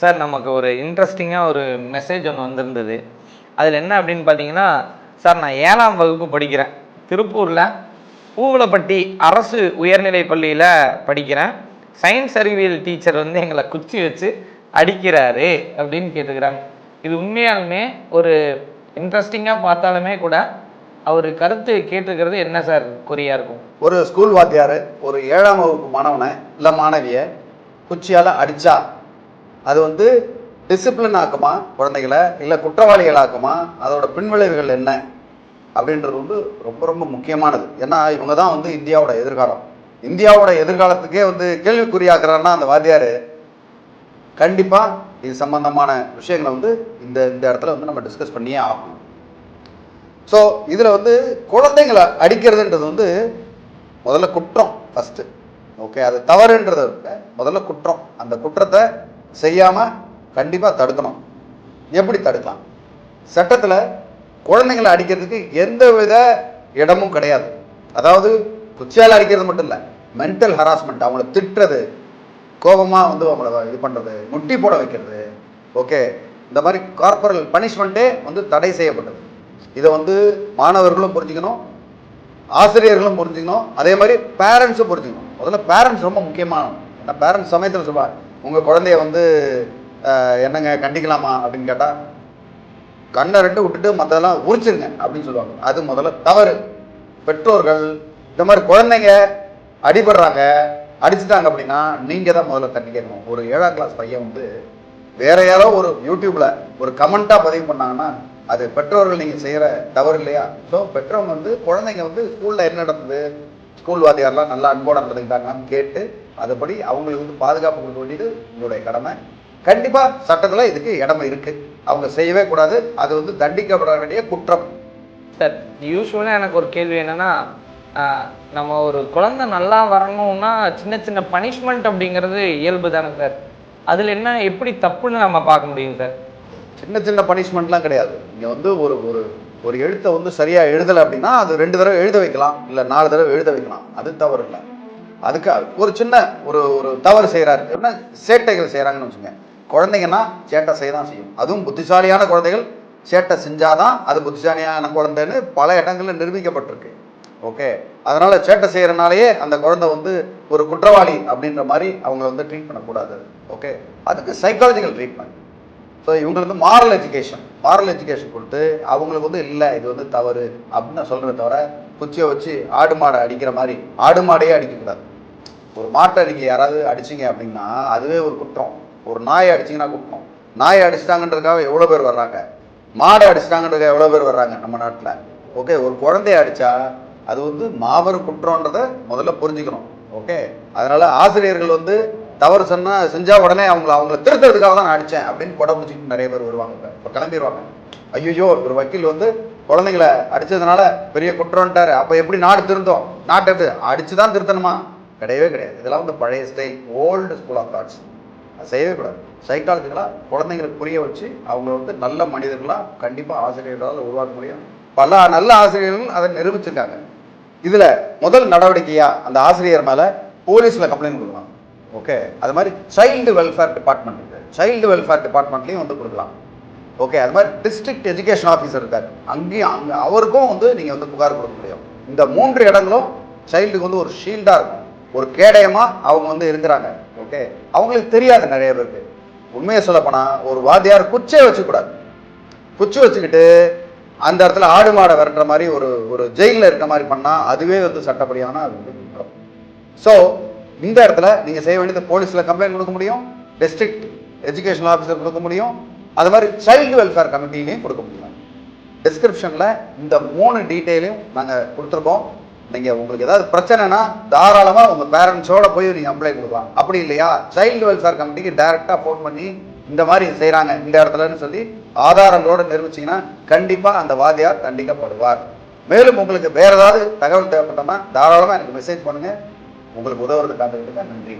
Sir நமக்கு ஒரு இன்ட்ரெஸ்டிங்காக ஒரு மெசேஜ் ஒன்று வந்திருந்தது. அதில் என்ன அப்படின்னு பார்த்தீங்கன்னா, சார் நான் 7ஆம் வகுப்பு படிக்கிறேன். திருப்பூரில் பூவலப்பட்டி அரசு உயர்நிலைப் பள்ளியில் படிக்கிறேன். சயின்ஸ் அறிவியல் டீச்சர் வந்து எங்களை குச்சி வச்சு அடிக்கிறாரு அப்படின்னு கேட்டுக்கிறாங்க. இது உண்மையாலுமே ஒரு இன்ட்ரெஸ்டிங்காக பார்த்தாலுமே கூட அவர் கருத்து கேட்டுக்கிறது என்ன சார் குறியாக இருக்கும்? ஒரு ஸ்கூல் வாத்தியார் ஒரு 7ஆம் வகுப்பு மாணவனை இல்லை மாணவியை குச்சியால் அடித்தா அது வந்து டிசிப்ளின் ஆக்குமா குழந்தைகளை, இல்லை குற்றவாளிகள் ஆக்குமா, அதோட பின்விளைவுகள் என்ன அப்படின்றது வந்து ரொம்ப ரொம்ப முக்கியமானது. ஏன்னா இவங்க தான் வந்து இந்தியாவோட எதிர்காலம். இந்தியாவோட எதிர்காலத்துக்கே வந்து கேள்விக்குறியாக்குறான்னா அந்த வாத்தியார் கண்டிப்பாக இது சம்பந்தமான விஷயங்களை வந்து இந்த இடத்துல வந்து நம்ம டிஸ்கஸ் பண்ணியே ஆகணும். ஸோ இதில் வந்து குழந்தைங்களை அடிக்கிறதுன்றது வந்து முதல்ல குற்றம் ஃபஸ்ட்டு. ஓகே, அது தவறுன்றத முதல்ல குற்றம். அந்த குற்றத்தை செய்யாமல் கண்டிப்பாக தடுக்கணும். எப்படி தடுக்கலாம்? சட்டத்தில் குழந்தைங்களை அடிக்கிறதுக்கு எந்த வித இடமும் கிடையாது. அதாவது குச்சியால் அடிக்கிறது மட்டும் இல்லை, மென்டல் ஹராஸ்மெண்ட், அவங்கள திட்டுறது, கோபமாக வந்து அவங்கள இது பண்ணுறது, முட்டி போட வைக்கிறது, ஓகே, இந்த மாதிரி கார்பரல் பனிஷ்மெண்ட்டே வந்து தடை செய்யப்பட்டது. இதை வந்து மாணவர்களும் புரிஞ்சுக்கணும், ஆசிரியர்களும் புரிஞ்சுக்கணும், அதே மாதிரி பேரண்ட்ஸும் புரிஞ்சுக்கணும். முதல்ல பேரண்ட்ஸ் ரொம்ப முக்கியமானது. ஏன்னா பேரண்ட்ஸ் சமயத்தில் சொல்லுவாங்க, உங்கள் குழந்தைய வந்து என்னங்க கண்டிக்கலாமா அப்படின்னு கேட்டால் கண்ணை ரெண்டு விட்டுட்டு மற்றதெல்லாம் உரிச்சிருங்க அப்படின்னு சொல்லுவாங்க. அது முதல்ல தவறு. பெற்றோர்கள் இந்த மாதிரி குழந்தைங்க அடிபடுறாங்க, அடிச்சுட்டாங்க அப்படின்னா நீங்கள் தான் முதல்ல கண்டிக்கணும். ஒரு 7ஆம் கிளாஸ் பையன் வந்து வேற யாரோ ஒரு யூடியூப்ல ஒரு கமெண்ட்டாக பதிவு பண்ணாங்கன்னா அது பெற்றோர்கள் நீங்கள் செய்கிற தவறு இல்லையா? ஸோ பெற்றவங்க வந்து குழந்தைங்க வந்து ஸ்கூலில் என்ன நடந்தது, ஸ்கூல் வாத்தியாரெலாம் நல்லா அன்போடு நடந்துக்கிட்டாங்கன்னு கேட்டு அதுபடி அவங்களுக்கு வந்து பாதுகாப்பு கொடுக்க வேண்டியது உங்களுடைய கடமை. கண்டிப்பாக சட்டத்தில் இதுக்கு இடம் இருக்குது, அவங்க செய்யவே கூடாது, அது வந்து தண்டிக்கப்பட வேண்டிய குற்றம். சார் யூஸ்வலாக எனக்கு ஒரு கேள்வி என்னென்னா, நம்ம ஒரு குழந்தை நல்லா வரணும்னா சின்ன சின்ன பனிஷ்மெண்ட் அப்படிங்கிறது இயல்பு தானே சார்? அதில் என்ன எப்படி தப்புன்னு நம்ம பார்க்க முடியும் சார்? சின்ன சின்ன பனிஷ்மெண்ட்லாம் கிடையாது. இங்கே வந்து ஒரு ஒரு ஒரு எழுத்தை வந்து சரியாக எழுதலை அப்படின்னா அது 2 தடவை எழுத வைக்கலாம், இல்லை 4 தடவை எழுத வைக்கலாம், அது தவறு இல்லை. அதுக்கு ஒரு சின்ன ஒரு ஒரு தவறு செய்கிறாரு அப்படின்னா சேட்டைகள் செய்கிறாங்கன்னு வச்சுங்க. குழந்தைங்கன்னா சேட்டை செய்ய தான் செய்யும். அதுவும் புத்திசாலியான குழந்தைகள் சேட்டை செஞ்சாதான் அது புத்திசாலியான குழந்தைன்னு பல இடங்களில் நிரூபிக்கப்பட்டிருக்கு. ஓகே, அதனால் சேட்டை செய்கிறனாலேயே அந்த குழந்தை வந்து ஒரு குற்றவாளி அப்படின்ற மாதிரி அவங்கள வந்து ட்ரீட் பண்ணக்கூடாது. ஓகே, அதுக்கு சைக்காலஜிக்கல் ட்ரீட்மெண்ட். ஸோ இவங்களுக்கு வந்து மாரல் எஜுகேஷன் கொடுத்து அவங்களுக்கு வந்து இல்லை இது வந்து தவறு அப்படின்னு சொல்கிறத தவிர குச்சியை வச்சு ஆடு மாடை அடிக்கிற மாதிரி ஆடு மாடையே அடிக்கக்கூடாது. ஒரு மாட்டை நீங்கள் யாராவது அடிச்சிங்க அப்படின்னா அதுவே ஒரு குற்றம். ஒரு நாயை அடிச்சிங்கன்னா குற்றம். நாயை அடிச்சிட்டாங்கன்றதுக்காக எவ்வளோ பேர் வர்றாங்க, மாடை அடிச்சிட்டாங்கன்றதுக்காக எவ்வளோ பேர் வர்றாங்க நம்ம நாட்டில். ஓகே, ஒரு குழந்தைய அடித்தா அது வந்து மாபெரும் குற்றன்றதை முதல்ல புரிஞ்சுக்கணும். ஓகே, அதனால் ஆசிரியர்கள் வந்து தவறு செஞ்சால் உடனே அவங்கள திருத்துறதுக்காக தான் நான் அடித்தேன் அப்படின்னு கொடை முடிச்சுட்டு நிறைய பேர் வருவாங்க. இப்போ கிளம்பிடுவாங்க. ஐயோ ஒரு வக்கீல் வந்து குழந்தைங்களை அடித்ததுனால பெரிய குற்றம்ட்டாரு, அப்போ எப்படி நாடு திருந்தோம்? நாட்டை எப்படி அடித்து தான் திருத்தணுமா? கிடையவே கிடையாது. இதெல்லாம் வந்து பழைய style, old school of thoughts. அது செய்யவே கூடாது. சைக்காலஜிக்கலாக குழந்தைங்களுக்கு புரிய வச்சு அவங்கள வந்து நல்ல மனிதர்களாக கண்டிப்பாக ஆசிரியர்களால் உருவாக்க முடியும். பல நல்ல ஆசிரியர்கள் அதை நிரூபிச்சிருக்காங்க. இதில் முதல் நடவடிக்கையாக அந்த ஆசிரியர் மேலே போலீஸில் கம்ப்ளைண்ட் கொடுக்கலாம். ஓகே, அது மாதிரி சைல்டு வெல்ஃபேர் டிபார்ட்மெண்ட் இருக்குது, சைல்டு வெல்ஃபேர் டிபார்ட்மெண்ட்லேயும் வந்து கொடுக்கலாம். ஓகே, அது மாதிரி டிஸ்ட்ரிக்ட் எஜுகேஷன் ஆஃபீஸர் இருக்கார், அங்கேயும் அவருக்கும் வந்து நீங்கள் வந்து புகார் கொடுக்க முடியும். இந்த 3 இடங்களும் சைல்டுக்கு வந்து ஒரு ஷீல்டாக இருக்கும், ஒரு கேடயமாக அவங்க வந்து இருக்கிறாங்க. ஓகே, அவங்களுக்கு தெரியாது நிறைய பேருக்கு. உண்மையை சொல்லப்போனால் ஒரு வாத்தியார் குச்சியை வச்சுக்கூடாது. குச்சி வச்சுக்கிட்டு அந்த இடத்துல ஆடு மாடை விரட்டுற மாதிரி ஒரு ஜெயிலில் இருக்க மாதிரி பண்ணால் அதுவே வந்து சட்டப்படியான அது வந்து குற்றம். ஸோ இந்த இடத்துல நீங்கள் செய்ய வேண்டியது போலீஸில் கம்ப்ளைண்ட் கொடுக்க முடியும், டிஸ்ட்ரிக்ட் எஜுகேஷனல் ஆஃபீஸர் கொடுக்க முடியும், அது மாதிரி சைல்டு வெல்ஃபேர் கமிட்டிலையும் கொடுக்க முடியும். டிஸ்கிரிப்ஷனில் இந்த 3 டீட்டெயிலையும் நாங்கள் கொடுத்துருக்கோம். நீங்கள் உங்களுக்கு ஏதாவது பிரச்சனைனா தாராளமாக உங்கள் பேரண்ட்ஸோட போய் நீங்கள் கம்ப்ளைண்ட் கொடுக்கலாம். அப்படி இல்லையா சைல்டு வெல்ஃபேர் கமிட்டிக்கு டைரெக்டாக ஃபோன் பண்ணி இந்த மாதிரி செய்கிறாங்க இந்த இடத்துலன்னு சொல்லி ஆதாரங்களோடு நிரூபிச்சிங்கன்னா கண்டிப்பாக அந்த வாத்தியார் தண்டிக்கப்படுவார். மேலும் உங்களுக்கு வேறு ஏதாவது தகவல் தேவைப்பட்டோம்னா தாராளமாக எனக்கு மெசேஜ் பண்ணுங்கள். உங்களுக்கு உதவுறது காத்துக்கிட்டு நன்றி.